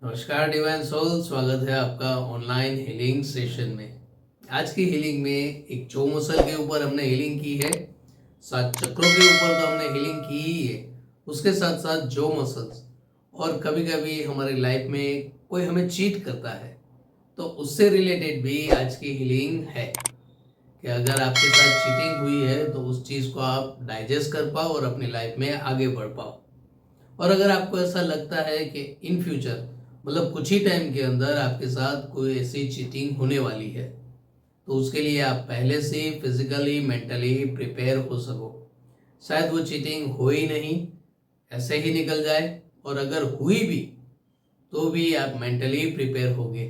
नमस्कार divine soul, स्वागत है आपका ऑनलाइन हीलिंग सेशन में। आज की हीलिंग में एक चो मसल के ऊपर हमने हीलिंग की है, 7 चक्रों के ऊपर तो हमने हीलिंग की ही है, उसके साथ साथ जो मसल्स और कभी कभी हमारी लाइफ में कोई हमें चीट करता है तो उससे रिलेटेड भी आज की हीलिंग है कि अगर आपके साथ चीटिंग हुई है तो उस चीज़ को आप डाइजेस्ट कर पाओ और अपनी लाइफ में आगे बढ़ पाओ। और अगर आपको ऐसा लगता है कि इन फ्यूचर मतलब कुछ ही टाइम के अंदर आपके साथ कोई ऐसी चीटिंग होने वाली है तो उसके लिए आप पहले से फिजिकली मेंटली प्रिपेयर हो सको। शायद वो चीटिंग हो ही नहीं, ऐसे ही निकल जाए, और अगर हुई भी तो भी आप मेंटली प्रिपेयर होगे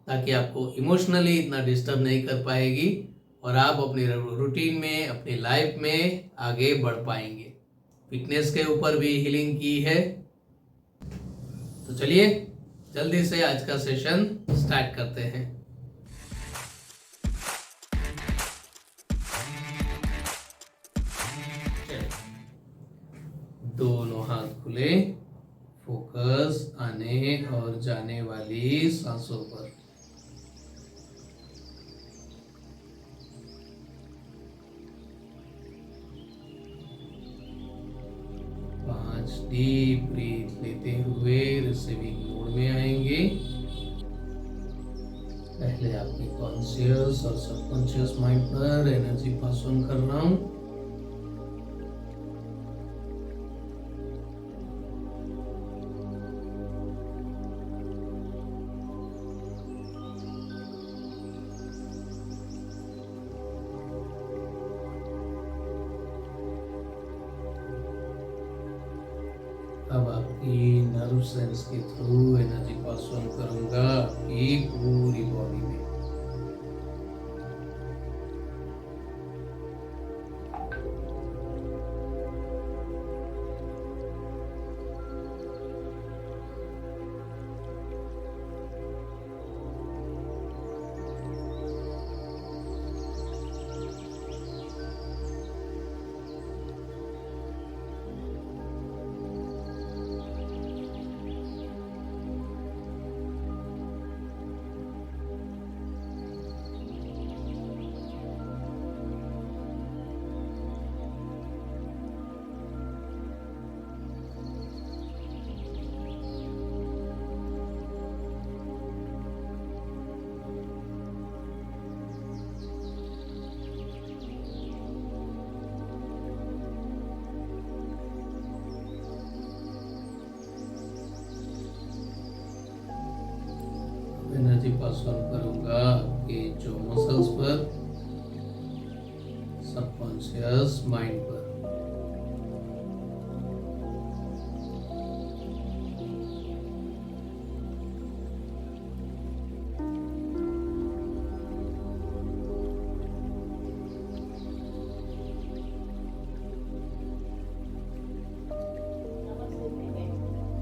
ताकि आपको इमोशनली इतना डिस्टर्ब नहीं कर पाएगी और आप अपनी रूटीन में अपनी लाइफ में आगे बढ़ पाएंगे। फिटनेस के ऊपर भी हीलिंग की है। तो चलिए जल्दी से आज का सेशन स्टार्ट करते हैं। दोनों हाथ खुले, फोकस आने और जाने वाली सांसों पर। डीप ब्रीथ लेते हुए रिसीविंग मोड में आएंगे। पहले आपके कॉन्शियस और सबकॉन्शियस माइंड पर एनर्जी पास ऑन कर रहा हूं। अब आपकी नर्व सेंस के थ्रू एनर्जी पास ऑन करूंगा आपकी पूरी बॉडी में। एनर्जी पास ऑन करूंगा आपके जो मसल्स पर, सबकॉन्शियस माइंड पर।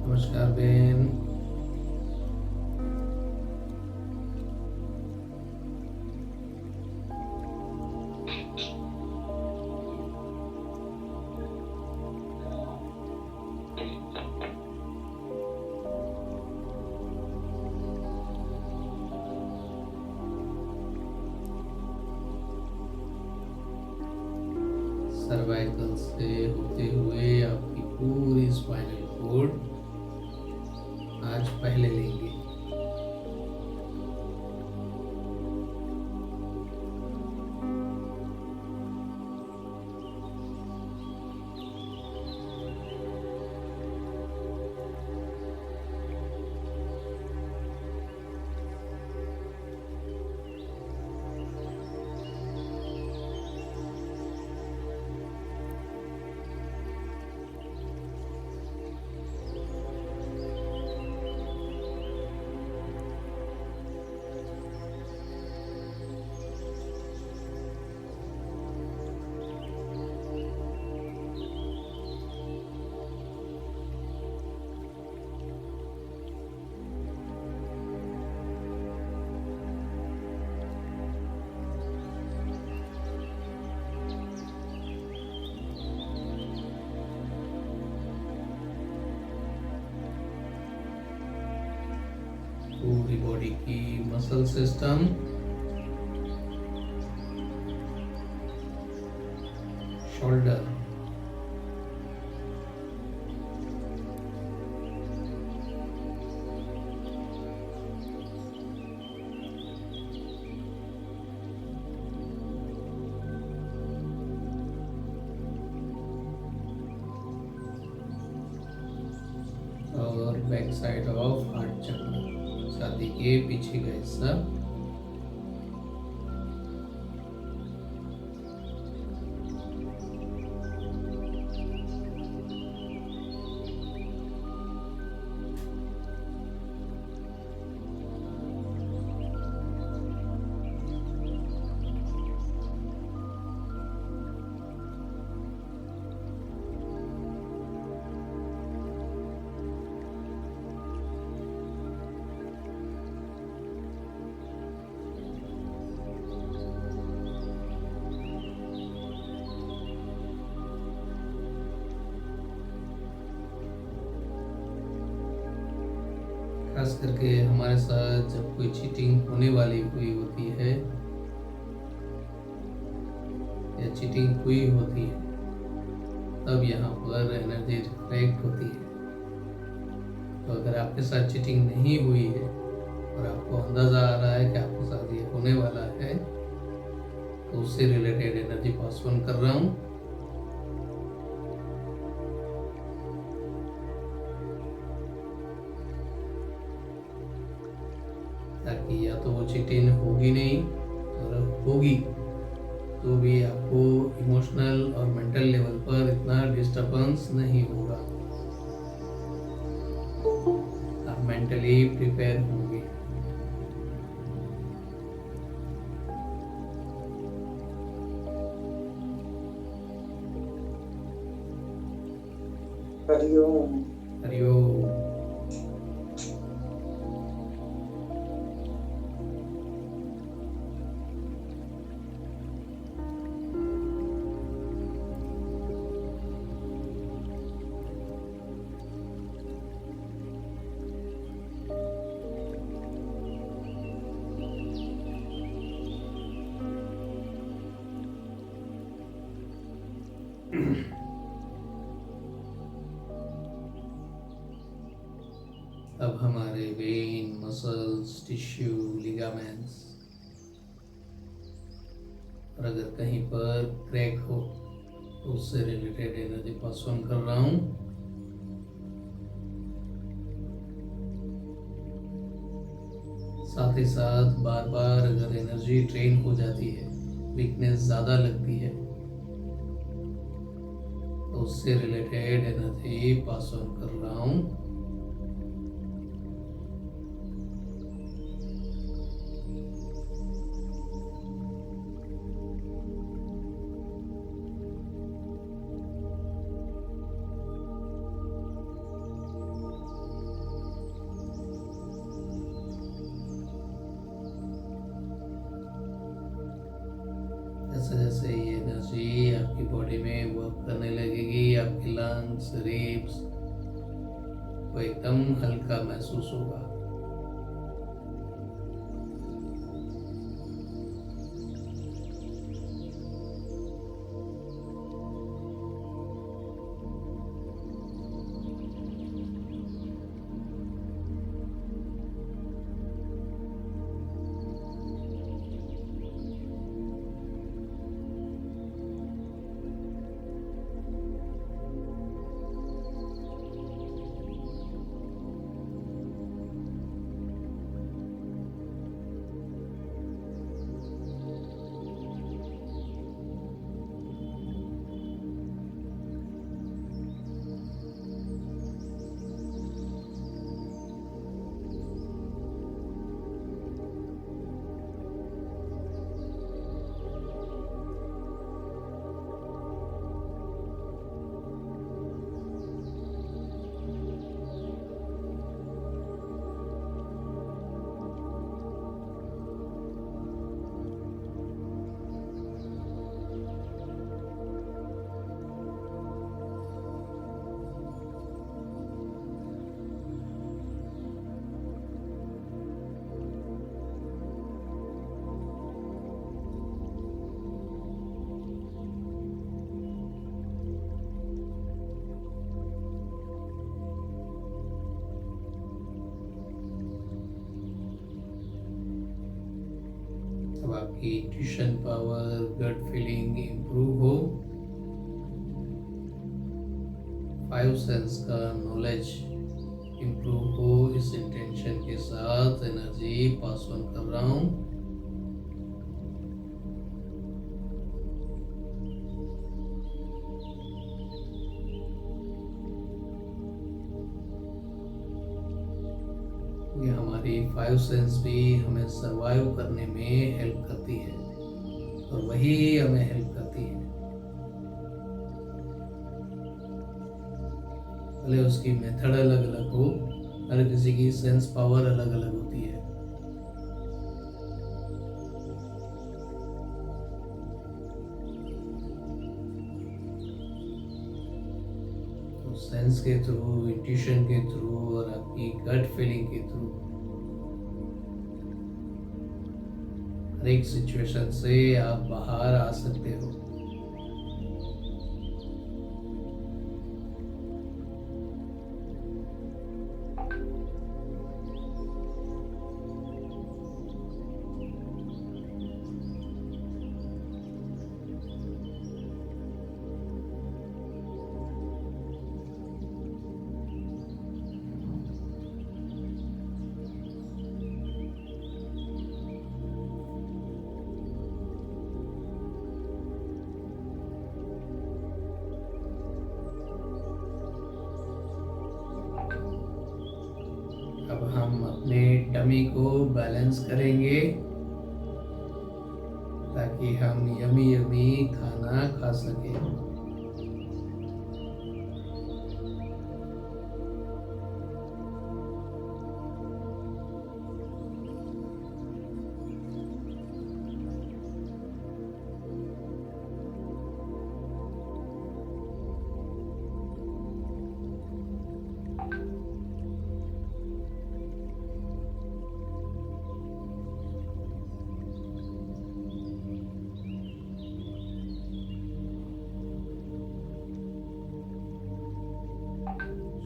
नमस्कार बेन। सर्वाइकल से होते हुए आपकी पूरी स्पाइनल कॉर्ड आज पहले लेंगे। आपकी मसल सिस्टम, शोल्डर, और बैक साइड ऑफ हार्ट चक्र, छाती के पीछे का हिस्सा। खास करके हमारे साथ जब कोई चीटिंग होने वाली हुई होती है या चीटिंग हुई होती है, तब यहाँ पर एनर्जी रिफ्लेक्ट होती है। तो अगर आपके साथ चीटिंग नहीं हुई है और आपको अंदाज़ा आ रहा है कि आपके साथ ये होने वाला है, तो उससे रिलेटेड एनर्जी पास ऑन कर रहा हूँ। ताकि या तो वो चीटिंग होगी नहीं, और होगी तो भी आपको इमोशनल और मेंटल लेवल पर इतना डिस्टर्बेंस नहीं होगा, आप मेंटली प्रिपेयर होंगे। हरिओम। हरिओम। अब हमारे वेन, मसल्स, टिश्यू, लिगामेंट्स, और अगर कहीं पर क्रैक हो तो उससे रिलेटेड एनर्जी पास ऑन कर रहा हूँ। साथ ही साथ बार बार अगर एनर्जी ड्रेन हो जाती है, वीकनेस ज़्यादा लगती है, तो उससे रिलेटेड एनर्जी पास ऑन कर रहा हूँ। जैसे जैसे ये एनर्जी आपकी बॉडी में वर्क करने लगेगी, आपकी लंग्स, रिब्स को एकदम हल्का महसूस होगा। आपकी intuition power, gut feeling improve हो, 5 सेंस का नॉलेज इम्प्रूव हो। इस इंटेंशन के साथ एनर्जी पास ऑन कर रहा हूँ। ये हमारी 5 सेंस भी हमें सरवाइव करने में हेल्प करती है और वही हमें हेल्प करती है। भले उसकी मेथड अलग अलग हो, हर किसी की सेंस पावर अलग अलग होती है। तो सेंस के थ्रू, इंट्यूशन के थ्रू और आपकी गट फीलिंग के थ्रू हर एक सिचुएशन से आप बाहर आ सकते हो। अब हम अपने टमी को बैलेंस करेंगे ताकि हम यमी यमी खाना खा सकें।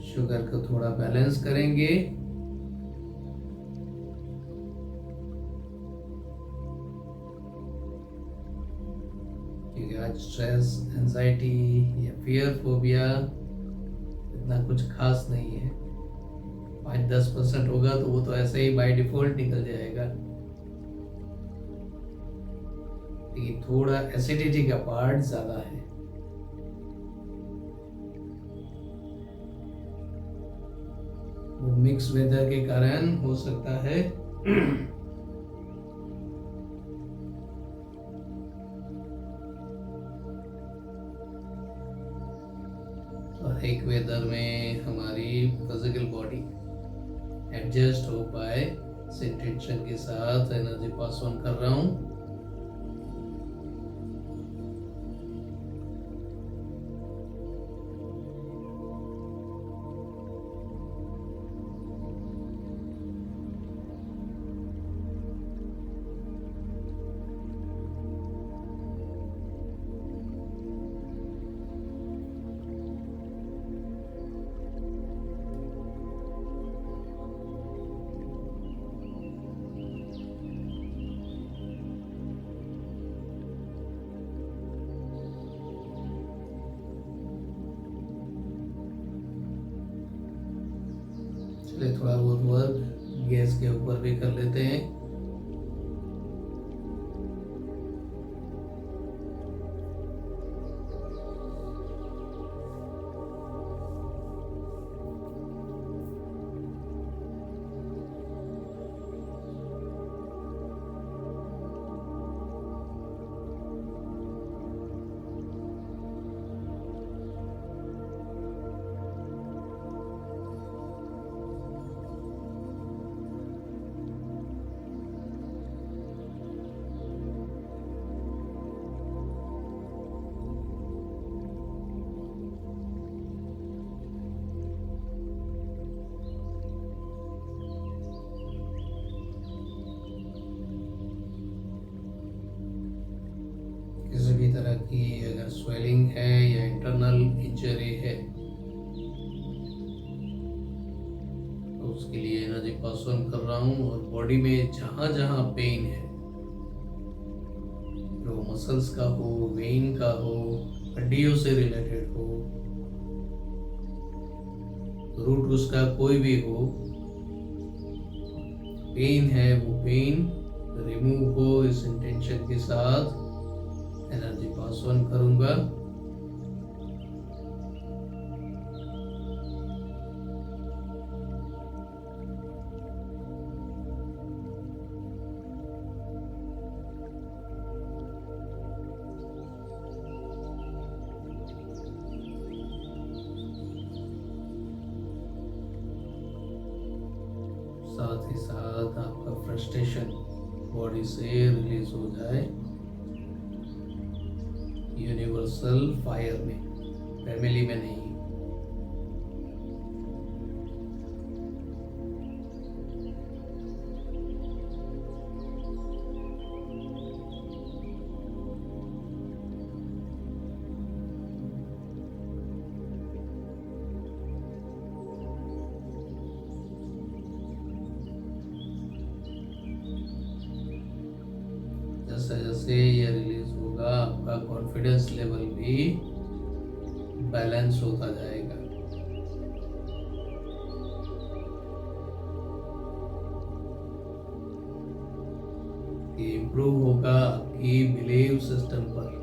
शुगर को थोड़ा बैलेंस करेंगे। क्योंकि आज स्ट्रेस, एंजाइटी या फियर, फोबिया इतना कुछ खास नहीं है। 5-10% होगा तो वो तो ऐसे ही बाय डिफॉल्ट निकल जाएगा, लेकिन थोड़ा एसिडिटी का पार्ट ज्यादा है। वो मिक्स वेदर के कारण हो सकता है। और एक वेदर में हमारी फिजिकल बॉडी एडजस्ट हो पाए, इस इंटेंशन के साथ एनर्जी पास ऑन कर रहा हूँ। चलिए थोड़ा बहुत वर्क गैस के ऊपर भी कर लेते हैं। किसी भी तरह की अगर स्वेलिंग है या इंटरनल इंजरी है तो उसके लिए एनर्जी पास ऑन कर रहा हूँ। और बॉडी में जहाँ जहाँ पेन है वो मसल्स का हो, वेन का हो, हड्डियों से रिलेटेड हो, रूट उसका कोई भी हो, पेन है वो पेन रिमूव हो, इस इंटेंशन के साथ एनर्जी पास ऑन करूंगा। साथ ही साथ आपका फ्रस्ट्रेशन बॉडी से रिलीज हो जाए यूनिवर्सल फायर में, फैमिली में नहीं। जैसे जैसे ये रिलीज होगा आपका कॉन्फिडेंस लेवल भी बैलेंस होता जाएगा। ये इम्प्रूव होगा आपकी बिलीव सिस्टम पर।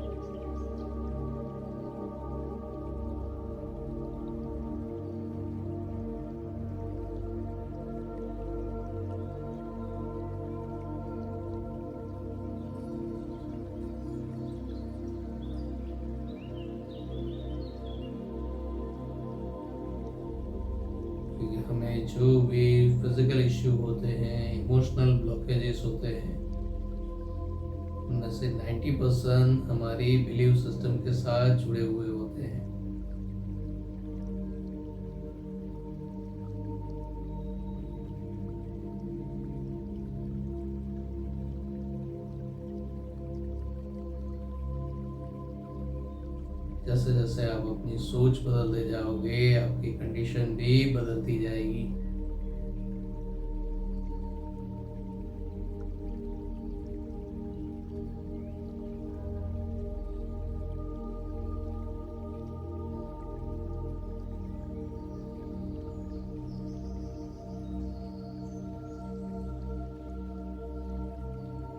हमें जो भी फिजिकल इश्यू होते हैं, इमोशनल ब्लॉकेजेस होते हैं, उनमें से 90% हमारी बिलीव सिस्टम के साथ जुड़े हुए होते हैं। जैसे जैसे आप अपनी सोच बदलते जाओगे, आपकी कंडीशन भी बदलती जाएगी।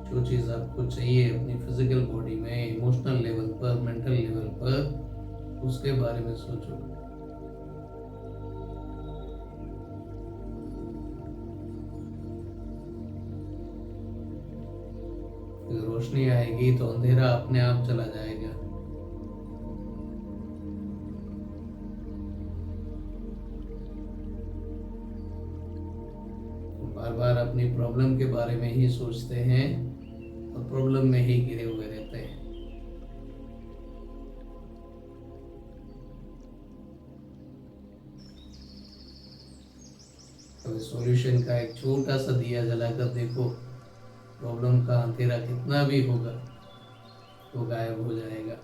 जो चीज़ आपको चाहिए अपनी फिजिकल बॉडी में, इमोशनल लेवल पर, मेंटल लेवल पर, उसके बारे में सोचो। फिर रोशनी आएगी तो अंधेरा अपने आप चला जाएगा। बार बार अपनी प्रॉब्लम के बारे में ही सोचते हैं और प्रॉब्लम में ही घिरे हुए रहते हैं। कभी सॉल्यूशन का एक छोटा सा दिया जलाकर देखो, प्रॉब्लम का अंधेरा कितना भी होगा वो गायब हो जाएगा।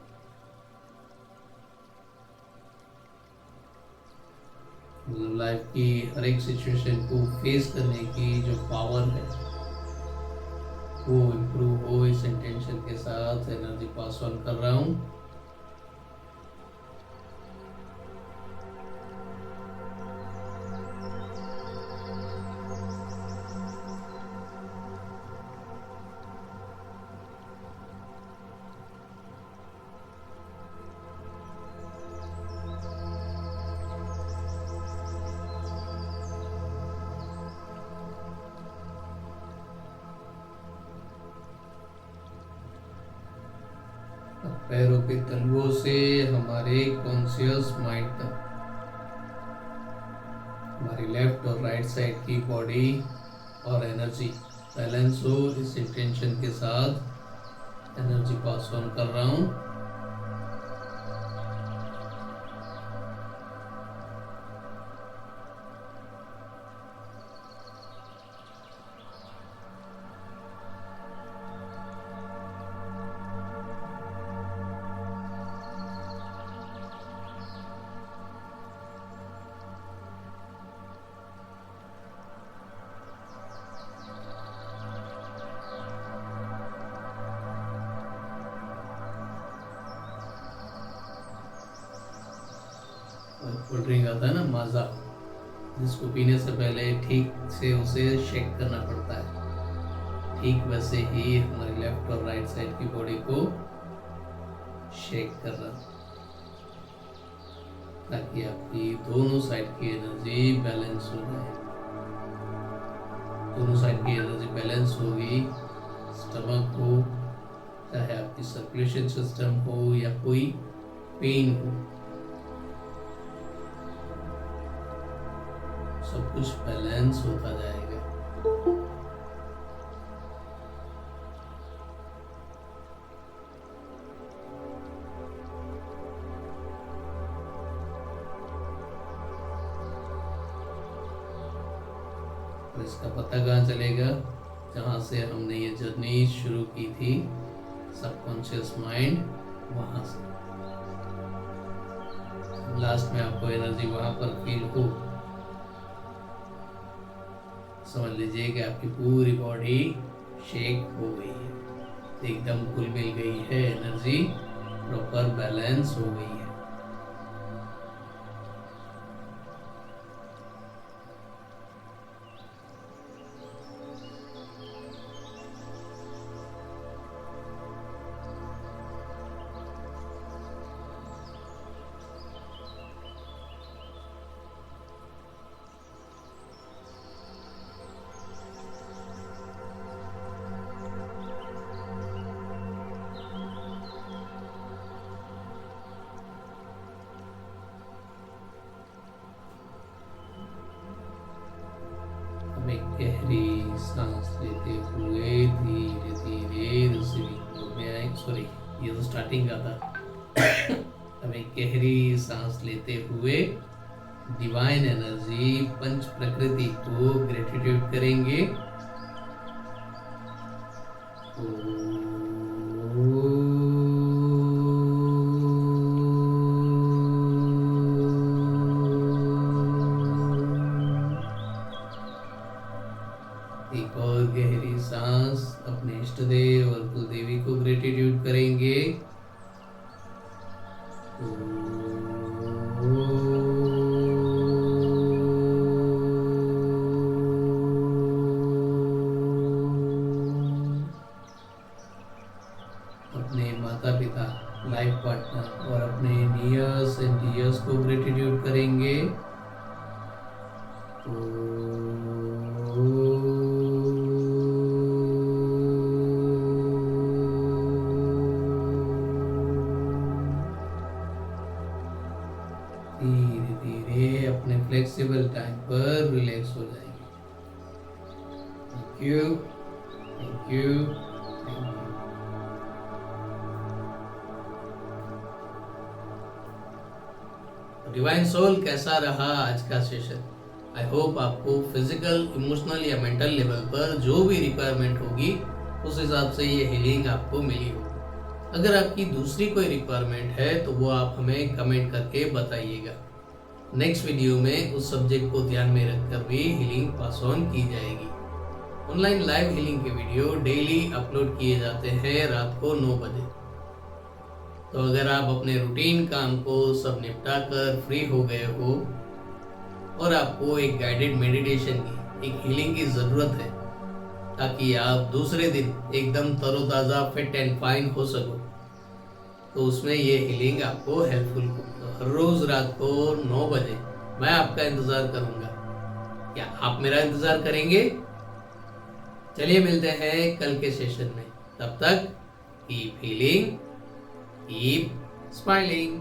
लाइफ की हर एक सिचुएशन को फेस करने की जो पावर है वो इम्प्रूव हो, इस इंटेंशन के साथ एनर्जी पास ऑन कर रहा हूँ। पैरों के तलुओं से हमारे कॉन्शियस माइंड तक, हमारी लेफ्ट और राइट साइड की बॉडी और एनर्जी बैलेंस हो, इस इंटेंशन के साथ एनर्जी पास ऑन कर रहा हूँ। कोल्ड ड्रिंक आता है ना माजा, जिसको पीने से पहले ठीक से उसे शेक करना पड़ता है, ठीक वैसे ही हमारी लेफ्ट और राइट साइड की बॉडी को शेक करना, ताकि आपकी दोनों साइड की एनर्जी बैलेंस हो जाए। दोनों साइड की एनर्जी बैलेंस होगी, स्टमक हो, चाहे आपकी सर्कुलेशन सिस्टम हो या कोई पेन हो, सब कुछ बैलेंस होता जाएगा। तो इसका पता कहाँ चलेगा? जहाँ से हमने ये जर्नी शुरू की थी, सबकॉन्शियस माइंड, वहां से लास्ट में आपको एनर्जी वहां पर फील हो, समझ लीजिए कि आपकी पूरी बॉडी शेक हो गई है, एकदम घुल मिल गई है, एनर्जी प्रॉपर बैलेंस हो गई है। एक गहरी सांस लेते हुए धीरे धीरे रिसीविंग में आए। सॉरी, ये तो स्टार्टिंग का था। अब एक गहरी सांस लेते हुए डिवाइन एनर्जी, पंच प्रकृति को ग्रेटिट्यूड करेंगे। एक और गहरी सांस अपने इष्ट देव और कुलदेवी को ग्रेटिट्यूड करेंगे। अपने माता पिता, लाइफ पार्टनर और अपने नियर्स एंड डियर्स को ग्रेटिट्यूड करेंगे। धीरे धीरे अपने फ्लेक्सिबल टाइम पर रिलैक्स हो जाएंगे। Thank you, thank you, thank you. Divine soul, कैसा रहा आज का सेशन? आई होप आपको फिजिकल, इमोशनल या मेंटल लेवल पर जो भी रिक्वायरमेंट होगी उस हिसाब से ये हीलिंग आपको मिली होगी। अगर आपकी दूसरी कोई रिक्वायरमेंट है तो वो आप हमें कमेंट करके बताइएगा। नेक्स्ट वीडियो में उस सब्जेक्ट को ध्यान में रखकर भी हीलिंग पास ऑन की जाएगी। ऑनलाइन लाइव हीलिंग के वीडियो डेली अपलोड किए जाते हैं रात को 9 बजे। तो अगर आप अपने रूटीन काम को सब निपटा कर फ्री हो गए हो और आपको एक गाइडेड मेडिटेशन की, एक हीलिंग की ज़रूरत है ताकि आप दूसरे दिन एकदम तरोताज़ा, फिट एंड फाइन हो सको, तो उसमें ये हीलिंग आपको हेल्पफुल होगी। तो हर रोज़ रात को 9 बजे मैं आपका इंतज़ार करूँगा। क्या आप मेरा इंतज़ार करेंगे? चलिए मिलते हैं कल के सेशन में। तब तक कीप हीलिंग, कीप स्माइलिंग।